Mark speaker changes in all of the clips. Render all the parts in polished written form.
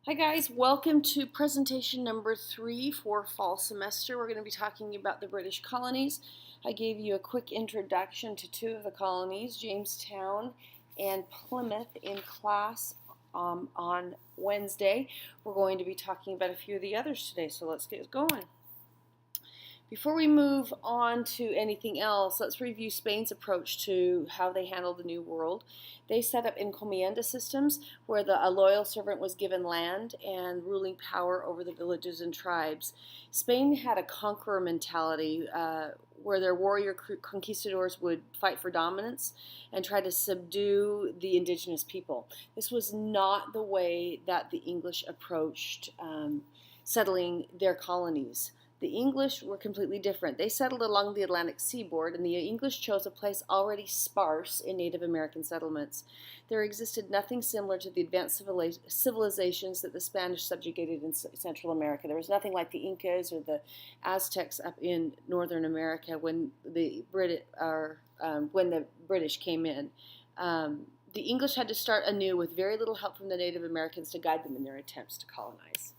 Speaker 1: Hi guys, welcome to presentation number 3 for fall semester. We're going to be talking about the British colonies. I gave you a quick introduction to two of the colonies, Jamestown and Plymouth, in class on Wednesday. We're going to be talking about a few of the others today, so let's get going. Before we move on to anything else, let's review Spain's approach to how they handled the New World. They set up encomienda systems where a loyal servant was given land and ruling power over the villages and tribes. Spain had a conqueror mentality where their warrior conquistadors would fight for dominance and try to subdue the indigenous people. This was not the way that the English approached settling their colonies. The English were completely different. They settled along the Atlantic seaboard, and the English chose a place already sparse in Native American settlements. There existed nothing similar to the advanced civilizations that the Spanish subjugated in Central America. There was nothing like the Incas or the Aztecs up in Northern America when the British came in. The English had to start anew with very little help from the Native Americans to guide them in their attempts to colonize.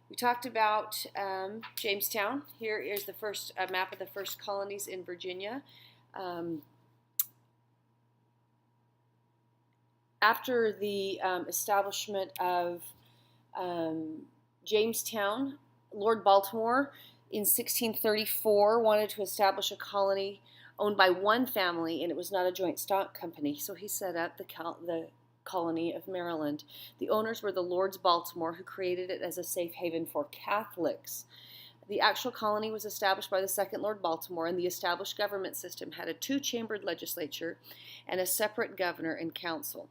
Speaker 1: We talked about Jamestown. Here is the first map of the first colonies in Virginia. After the establishment of Jamestown, Lord Baltimore in 1634 wanted to establish a colony owned by one family, and it was not a joint stock company, so he set up the colony of Maryland. The owners were the Lords Baltimore, who created it as a safe haven for Catholics. The actual colony was established by the second Lord Baltimore, and the established government system had a two-chambered legislature and a separate governor and council.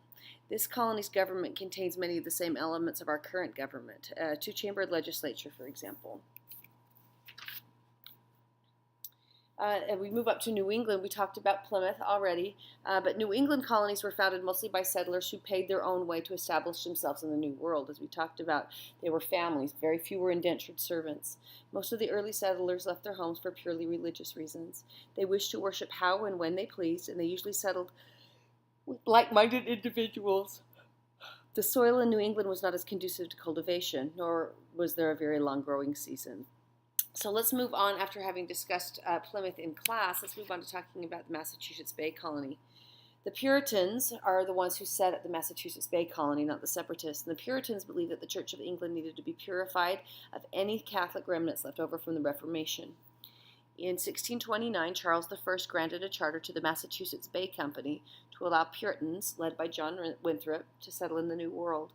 Speaker 1: This colony's government contains many of the same elements of our current government, a two-chambered legislature, for example. And we move up to New England. We talked about Plymouth already, but New England colonies were founded mostly by settlers who paid their own way to establish themselves in the New World. As we talked about, they were families. Very few were indentured servants. Most of the early settlers left their homes for purely religious reasons. They wished to worship how and when they pleased, and they usually settled with like-minded individuals. The soil in New England was not as conducive to cultivation, nor was there a very long growing season. So let's move on. After having discussed Plymouth in class, let's move on to talking about the Massachusetts Bay Colony. The Puritans are the ones who set up the Massachusetts Bay Colony, not the Separatists. And the Puritans believed that the Church of England needed to be purified of any Catholic remnants left over from the Reformation. In 1629, Charles I granted a charter to the Massachusetts Bay Company to allow Puritans, led by John Winthrop, to settle in the New World.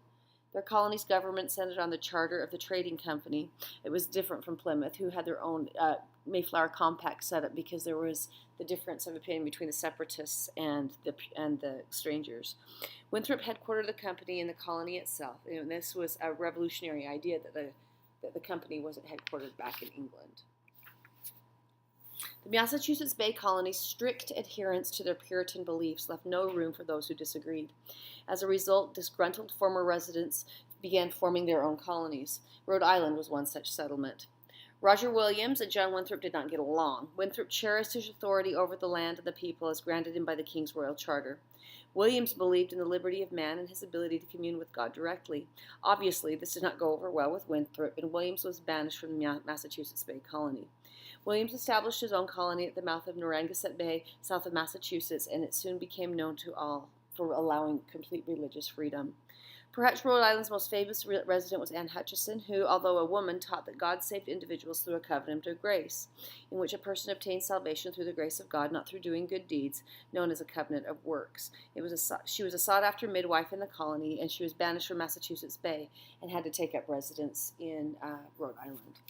Speaker 1: Their colony's government centered on the charter of the trading company. It was different from Plymouth, who had their own Mayflower Compact set up because there was the difference of opinion between the separatists and the strangers. Winthrop headquartered the company in the colony itself. And this was a revolutionary idea that the company wasn't headquartered back in England. The Massachusetts Bay Colony's strict adherence to their Puritan beliefs left no room for those who disagreed. As a result, disgruntled former residents began forming their own colonies. Rhode Island was one such settlement. Roger Williams and John Winthrop did not get along. Winthrop cherished his authority over the land and the people as granted him by the King's Royal Charter. Williams believed in the liberty of man and his ability to commune with God directly. Obviously, this did not go over well with Winthrop, and Williams was banished from the Massachusetts Bay Colony. Williams established his own colony at the mouth of Narragansett Bay, south of Massachusetts, and it soon became known to all for allowing complete religious freedom. Perhaps Rhode Island's most famous resident was Anne Hutchinson, who, although a woman, taught that God saved individuals through a covenant of grace, in which a person obtained salvation through the grace of God, not through doing good deeds, known as a covenant of works. She was a sought-after midwife in the colony, and she was banished from Massachusetts Bay and had to take up residence in Rhode Island.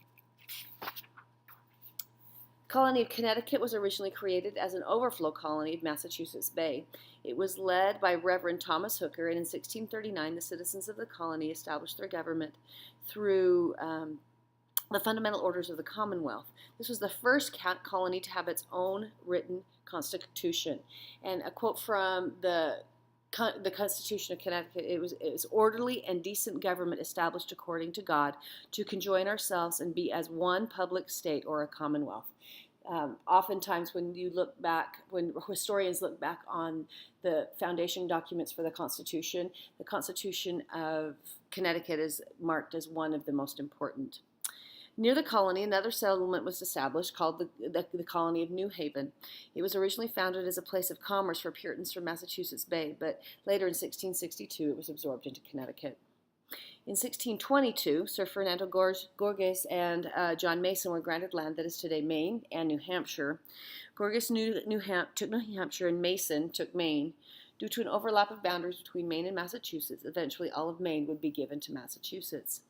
Speaker 1: The colony of Connecticut was originally created as an overflow colony of Massachusetts Bay. It was led by Reverend Thomas Hooker, and in 1639 the citizens of the colony established their government through the Fundamental Orders of the Commonwealth. This was the first colony to have its own written constitution. And a quote from the Constitution of Connecticut, it was orderly and decent government established according to God, to conjoin ourselves and be as one public state or a commonwealth. Oftentimes when historians look back on the foundation documents for the Constitution of Connecticut is marked as one of the most important. Near the colony, another settlement was established called the colony of New Haven. It was originally founded as a place of commerce for Puritans from Massachusetts Bay, but later in 1662 it was absorbed into Connecticut. In 1622, Sir Ferdinand Gorges and John Mason were granted land that is today Maine and New Hampshire. Gorges took New Hampshire and Mason took Maine. Due to an overlap of boundaries between Maine and Massachusetts, eventually all of Maine would be given to Massachusetts.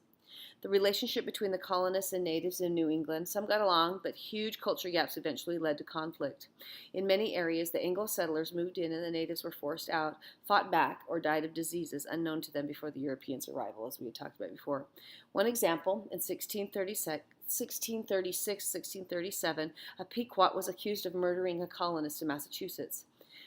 Speaker 1: The relationship between the colonists and natives in New England, some got along, but huge culture gaps eventually led to conflict. In many areas, the Anglo settlers moved in and the natives were forced out, fought back, or died of diseases unknown to them before the Europeans' arrival, as we had talked about before. One example, in 1636-1637, a Pequot was accused of murdering a colonist in Massachusetts.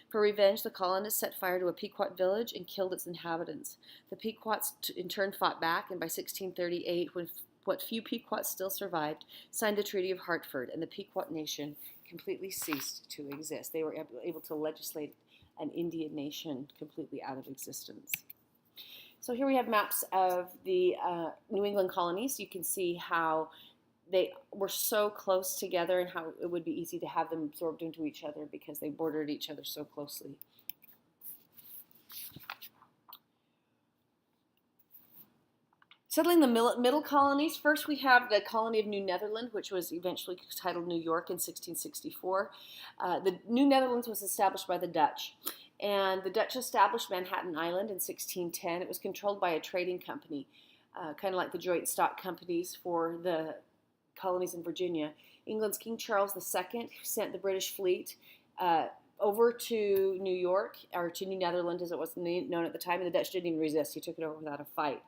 Speaker 1: For revenge, the colonists set fire to a Pequot village and killed its inhabitants. The Pequots in turn fought back, and by 1638, when what few Pequots still survived, signed the Treaty of Hartford, and the Pequot nation completely ceased to exist. They were able to legislate an Indian nation completely out of existence. So here we have maps of the New England colonies. You can see how they were so close together and how it would be easy to have them absorbed into each other because they bordered each other so closely. Settling the middle colonies, first we have the colony of New Netherland, which was eventually titled New York in 1664. The New Netherlands was established by the Dutch, and the Dutch established Manhattan Island in 1610. It was controlled by a trading company, kind of like the joint stock companies for the colonies in Virginia. England's King Charles II sent the British fleet over to New York, or to New Netherland as it was known at the time, and the Dutch didn't even resist. He took it over without a fight.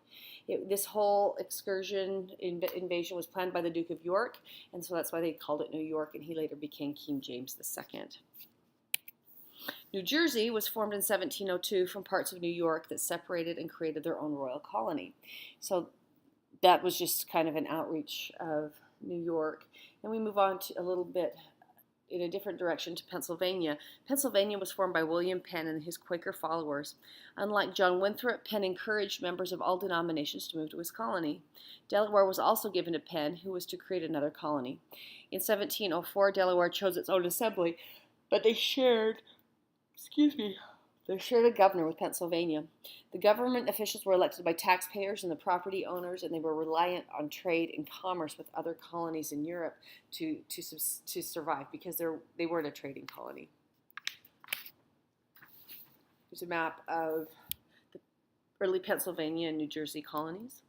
Speaker 1: This whole excursion invasion was planned by the Duke of York, and so that's why they called it New York, and he later became King James II. New Jersey was formed in 1702 from parts of New York that separated and created their own royal colony. So that was just kind of an outreach of New York. And we move on to a little bit in a different direction to Pennsylvania. Pennsylvania was formed by William Penn and his Quaker followers. Unlike John Winthrop, Penn encouraged members of all denominations to move to his colony. Delaware was also given to Penn, who was to create another colony. In 1704, Delaware chose its own assembly, but they shared a governor with Pennsylvania. The government officials were elected by taxpayers and the property owners, and they were reliant on trade and commerce with other colonies in Europe to survive because they weren't a trading colony. Here's a map of the early Pennsylvania and New Jersey colonies.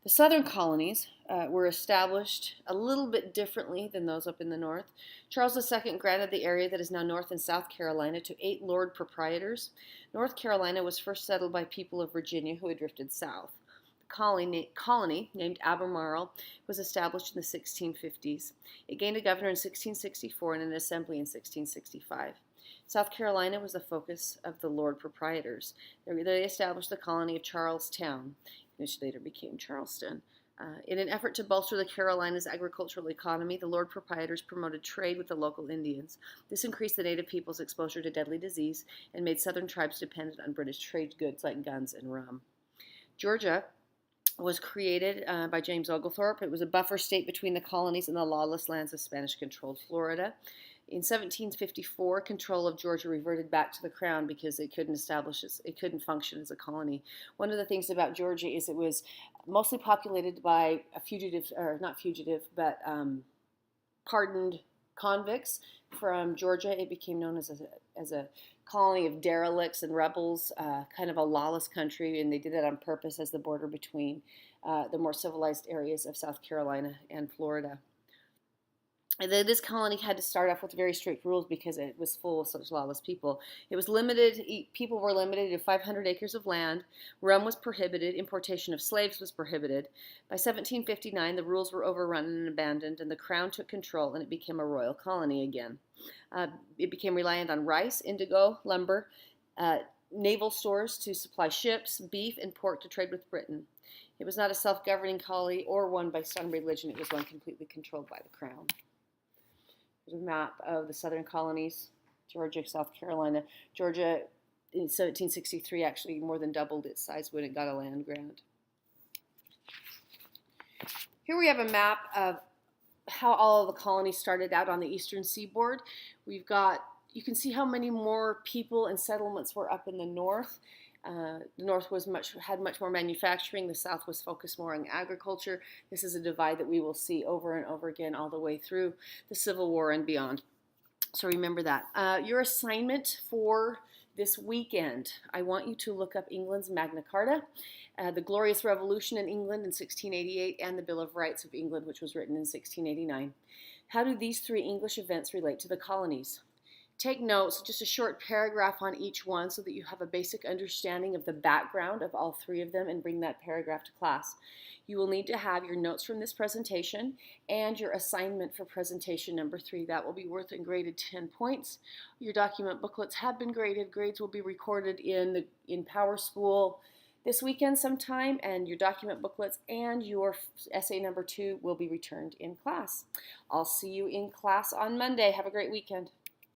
Speaker 1: The southern colonies were established a little bit differently than those up in the north. Charles II granted the area that is now North and South Carolina to 8 Lord Proprietors. North Carolina was first settled by people of Virginia who had drifted south. The colony, named Albemarle, was established in the 1650s. It gained a governor in 1664 and an assembly in 1665. South Carolina was the focus of the Lord Proprietors. They established the colony of Charlestown, which later became Charleston. In an effort to bolster the Carolinas' agricultural economy, the Lord Proprietors promoted trade with the local Indians. This increased the native people's exposure to deadly disease and made southern tribes dependent on British trade goods like guns and rum. Georgia was created by James Oglethorpe. It was a buffer state between the colonies and the lawless lands of Spanish-controlled Florida. In 1754, control of Georgia reverted back to the crown because it couldn't function as a colony. One of the things about Georgia is it was mostly populated by pardoned convicts from Georgia. It became known as a colony of derelicts and rebels, kind of a lawless country, and they did that on purpose as the border between the more civilized areas of South Carolina and Florida. This colony had to start off with very strict rules because it was full of such lawless people. It was limited, people were limited to 500 acres of land, rum was prohibited, importation of slaves was prohibited. By 1759, the rules were overrun and abandoned, and the crown took control, and it became a royal colony again. It became reliant on rice, indigo, lumber, naval stores to supply ships, beef, and pork to trade with Britain. It was not a self-governing colony or one based on religion. It was one completely controlled by the crown. Here's a map of the southern colonies, Georgia, South Carolina. Georgia in 1763 actually more than doubled its size when it got a land grant. Here we have a map of how all of the colonies started out on the eastern seaboard. We've got, you can see how many more people and settlements were up in the north. The north had much more manufacturing. The south was focused more on agriculture. This is a divide that we will see over and over again all the way through the Civil War and beyond. So remember that. Your assignment for this weekend, I want you to look up England's Magna Carta, the Glorious Revolution in England in 1688, and the Bill of Rights of England, which was written in 1689. How do these three English events relate to the colonies? Take notes, just a short paragraph on each one so that you have a basic understanding of the background of all three of them, and bring that paragraph to class. You will need to have your notes from this presentation and your assignment for presentation number 3. That will be worth and graded 10 points. Your document booklets have been graded. Grades will be recorded in PowerSchool this weekend sometime, and your document booklets and your essay number 2 will be returned in class. I'll see you in class on Monday. Have a great weekend.